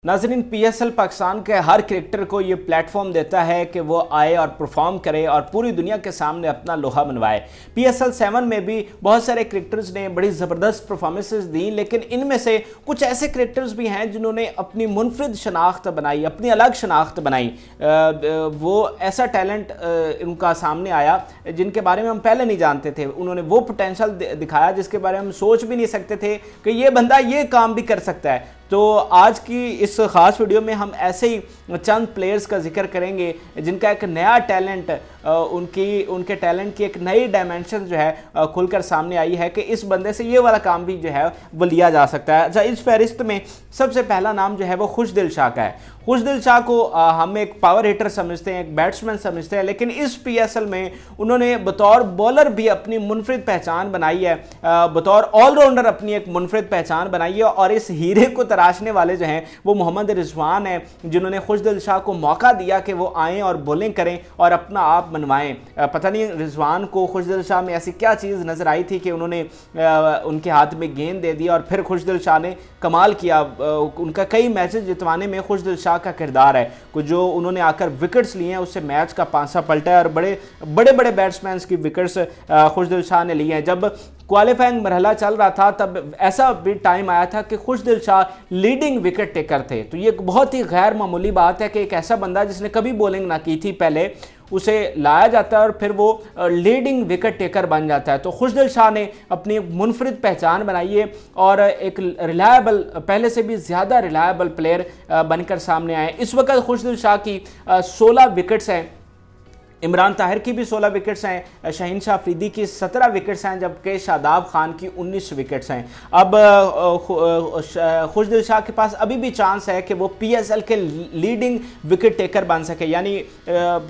नाज़रीन, पीएसएल पाकिस्तान के हर क्रिकेटर को ये प्लेटफॉर्म देता है कि वो आए और परफॉर्म करे और पूरी दुनिया के सामने अपना लोहा मनवाए। पीएसएल 7 में भी बहुत सारे क्रिकेटर्स ने बड़ी ज़बरदस्त परफॉर्मेंसेस दी, लेकिन इनमें से कुछ ऐसे क्रिकेटर्स भी हैं जिन्होंने अपनी मुनफरिद शनाख्त बनाई, अपनी अलग शनाख्त बनाई। वो ऐसा टैलेंट उनका सामने आया जिनके बारे में हम पहले नहीं जानते थे। उन्होंने वो पोटेंशियल दिखाया जिसके बारे में हम सोच भी नहीं सकते थे कि ये बंदा ये काम भी कर सकता है। तो आज की इस ख़ास वीडियो में हम ऐसे ही चंद प्लेयर्स का जिक्र करेंगे जिनका एक नया टैलेंट, उनके टैलेंट की एक नई डायमेंशन जो है खुलकर सामने आई है कि इस बंदे से ये वाला काम भी जो है वो लिया जा सकता है। अच्छा, इस फहरिस्त में सबसे पहला नाम जो है वो खुशदिल शाह का है। खुशदिल शाह को हम एक पावर हिटर समझते हैं, एक बैट्समैन समझते हैं, लेकिन इस पीएसएल में उन्होंने बतौर बॉलर भी अपनी मुनफरिद पहचान बनाई है, बतौर ऑलराउंडर अपनी एक मुनफरिद पहचान बनाई है। और इस हीरे को तराशने वाले जो हैं वो मोहम्मद रिजवान हैं, जिन्होंने खुशदिल शाह को मौका दिया कि वो आएँ और बॉलिंग करें और अपना आप मनवाएं। पता नहीं रिजवान को खुशदिल शाह में ऐसी क्या चीज़ नज़र आई थी कि उन्होंने उनके हाथ में गेंद दे दी और फिर खुशदिल शाह ने कमाल किया। उनका कई मैचेस जितवाने में खुशदिल शाह का किरदार है। कुछ जो उन्होंने आकर विकेट्स लिए हैं उससे मैच का पांसा पलटा है और बड़े बड़े बैट्समैन की विकेट्स खुशदिल शाह ने लिए हैं। जब क्वालिफाइंग मरहला चल रहा था तब ऐसा भी टाइम आया था कि खुशदिल शाह लीडिंग विकेट टेकर थे। तो ये बहुत ही गैर मामूली बात है कि एक ऐसा बंदा जिसने कभी बॉलिंग ना की थी पहले, उसे लाया जाता है और फिर वो लीडिंग विकेट टेकर बन जाता है। तो खुशदिल शाह ने अपनी मुनफरिद पहचान बनाई है और एक रिलायबल, पहले से भी ज़्यादा रिलायबल प्लेयर बनकर सामने आए। इस वक्त खुशदिल शाह की 16 विकेट्स हैं, इमरान ताहिर की भी 16 विकेट्स हैं, शाहीन शाह अफरीदी की 17 विकेट्स हैं, जबकि शादाब खान की 19 विकेट्स हैं। अब खुशदिल शाह के पास अभी भी चांस है कि वो पीएसएल के लीडिंग विकेट टेकर बन सके, यानी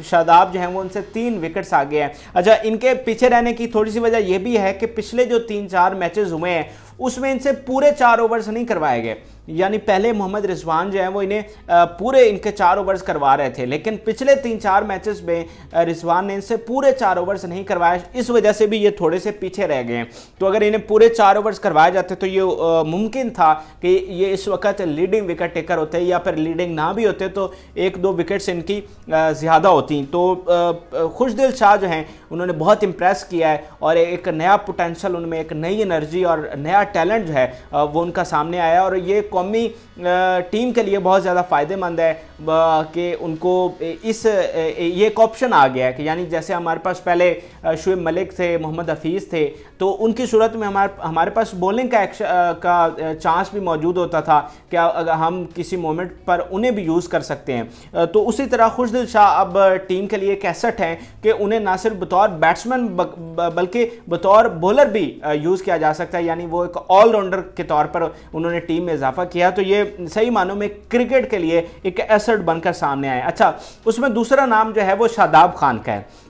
शादाब जो हैं वो उनसे 3 विकेट्स आगे हैं। अच्छा, इनके पीछे रहने की थोड़ी सी वजह यह भी है कि पिछले जो 3-4 मैचेस हुए हैं उसमें इनसे पूरे 4 ओवर्स नहीं करवाए गए। यानी पहले मोहम्मद रिजवान जो है वो इन्हें पूरे इनके 4 ओवर्स करवा रहे थे, लेकिन पिछले 3-4 मैचेस में रिजवान ने इनसे पूरे 4 ओवर्स नहीं करवाए। इस वजह से भी ये थोड़े से पीछे रह गए हैं। तो अगर इन्हें पूरे 4 ओवर्स करवाए जाते तो ये मुमकिन था कि ये इस वक्त लीडिंग विकेट टेकर होते, या फिर लीडिंग ना भी होते तो 1-2 विकेट्स इनकी ज़्यादा होती। तो खुशदिल शाह जो हैं उन्होंने बहुत इम्प्रेस किया है और एक नया पोटेंशियल उनमें, एक नई एनर्जी और नया टैलेंट जो है वो उनका सामने आया। और ये कौमी टीम के लिए बहुत ज़्यादा फ़ायदेमंद है कि उनको ये एक ऑप्शन आ गया है कि यानी जैसे हमारे पास पहले शुएब मलिक थे, मोहम्मद हफीज़ थे, तो उनकी सूरत में हमारे पास बॉलिंग का चांस भी मौजूद होता था कि अगर हम किसी मोमेंट पर उन्हें भी यूज़ कर सकते हैं। तो उसी तरह खुशदिल शाह अब टीम के लिए एक एसेट हैं कि उन्हें ना सिर्फ बतौर बैट्समैन बल्कि बतौर बॉलर भी यूज़ किया जा सकता है, यानी वो एक ऑलराउंडर के तौर पर उन्होंने टीम में इजाफा किया। तो ये सही मानों में क्रिकेट के लिए एक एसेट बनकर सामने आए। अच्छा, उसमें दूसरा नाम जो है वो शादाब खान का है।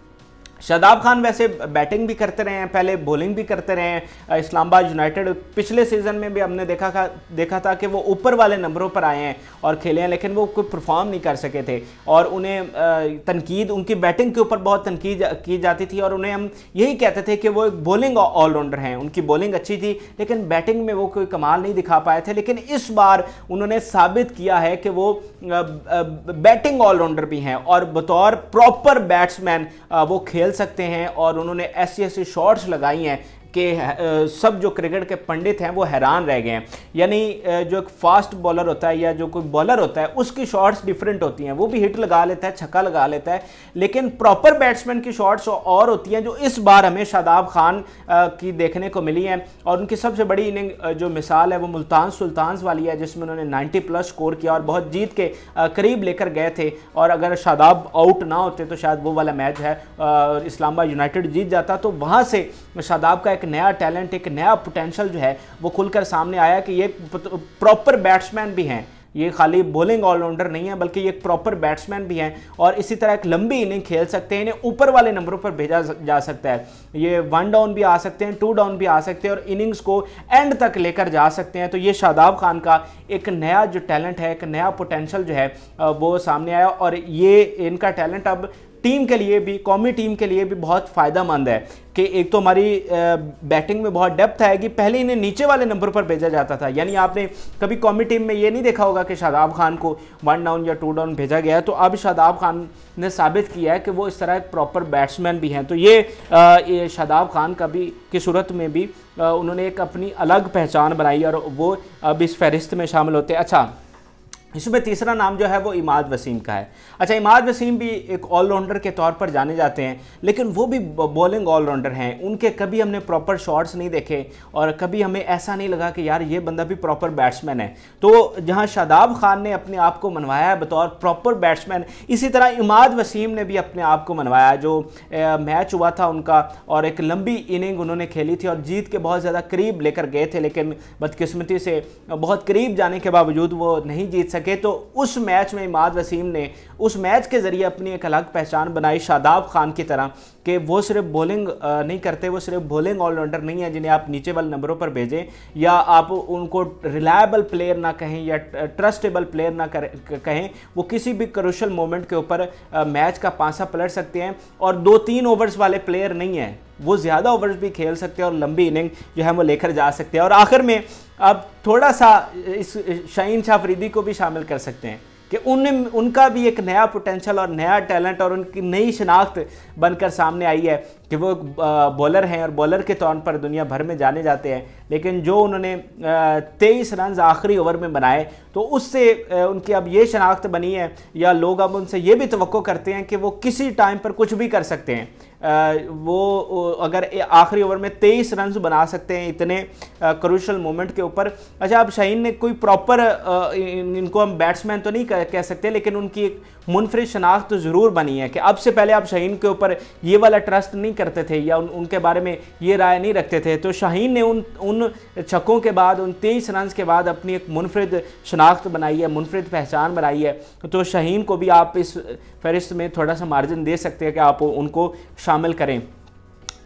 शादाब खान वैसे बैटिंग भी करते रहे हैं, पहले बॉलिंग भी करते रहे हैं। इस्लामाबाद यूनाइटेड पिछले सीज़न में भी हमने देखा था कि वो ऊपर वाले नंबरों पर आए हैं और खेले हैं, लेकिन वो कोई परफॉर्म नहीं कर सके थे और उन्हें तनकीद, उनकी बैटिंग के ऊपर बहुत तनकीद की जाती थी और उन्हें हम यही कहते थे कि वो एक बॉलिंग ऑलराउंडर हैं। उनकी बॉलिंग अच्छी थी लेकिन बैटिंग में वो कोई कमाल नहीं दिखा पाए थे, लेकिन इस बार उन्होंने साबित किया है कि वो बैटिंग ऑलराउंडर भी हैं और बतौर प्रॉपर बैट्समैन वो खेल सकते हैं। और उन्होंने ऐसी शॉट्स लगाई हैं कि सब जो क्रिकेट के पंडित हैं वो हैरान रह गए हैं। यानी जो एक फास्ट बॉलर होता है या जो कोई बॉलर होता है उसकी शॉट्स डिफरेंट होती हैं, वो भी हिट लगा लेता है, छक्का लगा लेता है, लेकिन प्रॉपर बैट्समैन की शॉट्स और होती हैं जो इस बार हमें शादाब खान की देखने को मिली हैं। और उनकी सबसे बड़ी इनिंग जो मिसाल है वो मुल्तान सुल्तान्स वाली है, जिसमें उन्होंने 90+ स्कोर किया और बहुत जीत के करीब लेकर गए थे। और अगर शादाब आउट ना होते तो शायद वो वाला मैच है इस्लामाबाद यूनाइटेड जीत जाता। तो वहाँ से शादाब का एक नया टैलेंट, एक नया पोटेंशियल जो है वो खुलकर सामने आया कि ये प्रॉपर बैट्समैन भी हैं, ये खाली बॉलिंग ऑलराउंडर नहीं है बल्कि ये एक प्रॉपर बैट्समैन भी हैं और इसी तरह एक लंबी इनिंग खेल सकते हैं। इन्हें ऊपर वाले नंबरों पर भेजा जा सकता है, ये 1 डाउन भी आ सकते हैं, 2 डाउन भी आ सकते हैं और इनिंग्स को एंड तक लेकर जा सकते हैं। तो ये शादाब खान का एक नया जो टैलेंट है, एक नया पोटेंशियल जो है वो सामने आया और ये इनका टैलेंट अब टीम के लिए भी, कौमी टीम के लिए भी बहुत फ़ायदेमंद है कि एक तो हमारी बैटिंग में बहुत डेप्थ आएगी। पहले इन्हें नीचे वाले नंबर पर भेजा जाता था, यानी आपने कभी कौमी टीम में ये नहीं देखा होगा कि शादाब खान को 1 डाउन या 2 डाउन भेजा गया है। तो अब शादाब खान ने साबित किया है कि वो इस तरह एक प्रॉपर बैट्समैन भी हैं। तो ये शादाब खान की सूरत में भी उन्होंने एक अपनी अलग पहचान बनाई और वो अब इस फहरिस्त में शामिल होते हैं। अच्छा, इसमें तीसरा नाम जो है वो इमाद वसीम का है। अच्छा, इमाद वसीम भी एक ऑलराउंडर के तौर पर जाने जाते हैं, लेकिन वो भी बॉलिंग ऑलराउंडर हैं। उनके कभी हमने प्रॉपर शॉट्स नहीं देखे और कभी हमें ऐसा नहीं लगा कि यार ये बंदा भी प्रॉपर बैट्समैन है। तो जहां शादाब खान ने अपने आप को मनवाया है बतौर प्रॉपर बैट्समैन, इसी तरह इमाद वसीम ने भी अपने आप को मनवाया। जो मैच हुआ था उनका और एक लंबी इनिंग उन्होंने खेली थी और जीत के बहुत ज़्यादा करीब लेकर गए थे, लेकिन बदकिस्मती से बहुत करीब जाने के बावजूद वो नहीं जीत सके। तो उस मैच में इमाद वसीम ने उस मैच के ज़रिए अपनी एक अलग पहचान बनाई शादाब खान की तरह कि वो सिर्फ बॉलिंग नहीं करते, वो सिर्फ बॉलिंग ऑलराउंडर नहीं है जिन्हें आप नीचे वाले नंबरों पर भेजें या आप उनको रिलायबल प्लेयर ना कहें या ट्रस्टेबल प्लेयर ना कहें। वो किसी भी क्रूशियल मोमेंट के ऊपर मैच का पासा पलट सकते हैं और 2-3 ओवर्स वाले प्लेयर नहीं हैं, वो ज़्यादा ओवर्स भी खेल सकते हैं और लंबी इनिंग जो है वो लेकर जा सकते हैं। और आखिर में अब थोड़ा सा इस शाहीन शाह अफरीदी को भी शामिल कर सकते हैं कि उनका भी एक नया पोटेंशियल और नया टैलेंट और उनकी नई शनाख्त बनकर सामने आई है कि वो बॉलर हैं और बॉलर के तौर पर दुनिया भर में जाने जाते हैं। लेकिन जो उन्होंने 23 रन आखिरी ओवर में बनाए तो उससे उनकी अब ये शनाख्त बनी है या लोग अब उनसे ये भी तवक्को करते हैं कि वो किसी टाइम पर कुछ भी कर सकते हैं। वो अगर आखिरी ओवर में 23 रन बना सकते हैं इतने क्रूशियल मोमेंट के ऊपर। अच्छा, अब शाहीन ने कोई प्रॉपर इनको हम बैट्समैन तो नहीं कह सकते, लेकिन उनकी एक मुनफरिद शनाख्त तो ज़रूर बनी है कि अब से पहले आप शाहीन के ऊपर ये वाला ट्रस्ट नहीं करते थे या उनके बारे में ये राय नहीं रखते थे। तो शाहीन ने उन छक्कों के बाद, उन 23 रन के बाद अपनी एक मुनफरिद शनाख्त बनाई है, मुनफरिद पहचान बनाई है। तो शाहीन को भी आप इस फहरिस्त में थोड़ा सा मार्जिन दे सकते हैं कि आप उनको शामिल करें।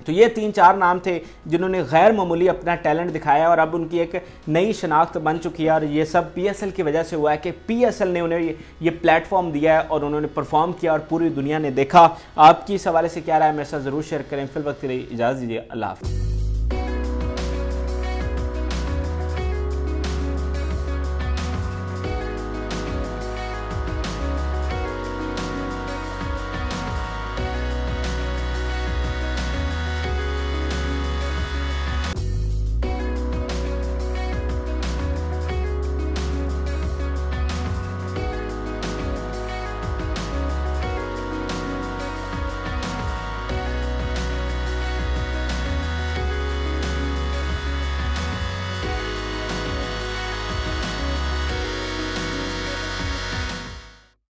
तो ये 3-4 नाम थे जिन्होंने गैर मामूली अपना टैलेंट दिखाया और अब उनकी एक नई शनाख्त बन चुकी है। और ये सब PSL की वजह से हुआ है कि PSL ने उन्हें ये प्लेटफॉर्म दिया है और उन्होंने परफॉर्म किया और पूरी दुनिया ने देखा। आपकी इस हवाले से क्या राय है मेरे साथ ज़रूर शेयर करें। फिल वक्त के लिए इजाज़त दीजिए। अल्लाह हाफ़िज़।